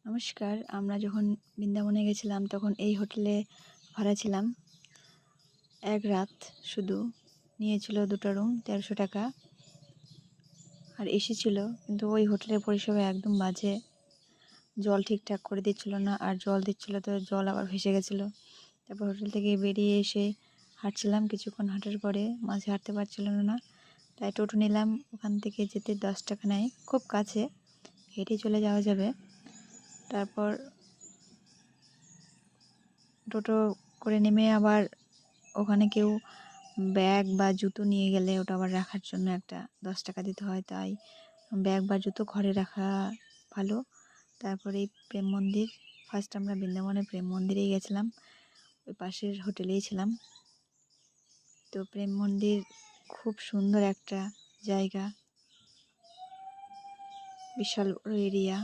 নমস্কার। আমরা যখন বৃন্দাবনে গেছিলাম তখন এই হোটেলে ভাড়া ছিলাম। এক রাত শুধু নিয়েছিল 2টা রুম 1300 টাকা আর এসি ছিল, কিন্তু ওই হোটেলের পরিষেবা একদম বাজে। জল ঠিকঠাক করে দিচ্ছিল না, আর জল দিচ্ছিল তো জল আবার ভেসে গেছিলো। তারপর হোটেল থেকে বেরিয়ে এসে হাঁটছিলাম, কিছুক্ষণ হাঁটার পরে মাঝে হাঁটতে পারছিল না, তাই টোটো নিলাম। ওখান থেকে যেতে 10 টাকা নেয়, খুব কাছে, হেঁটে চলে যাওয়া যাবে। তারপর টোটো করে নেমে আবার ওখানে কেউ ব্যাগ বা জুতো নিয়ে গেলে ওটা আবার রাখার জন্য একটা 10 টাকা দিতে হয়, তাই ব্যাগ বা জুতো ঘরে রাখা ভালো। তারপরে এই প্রেম মন্দির, ফার্স্ট আমরা বৃন্দাবনের প্রেম মন্দিরেই গেছিলাম, ওই পাশের হোটেলেই ছিলাম। তো প্রেম মন্দির খুব সুন্দর একটা জায়গা, বিশাল বড় এরিয়া।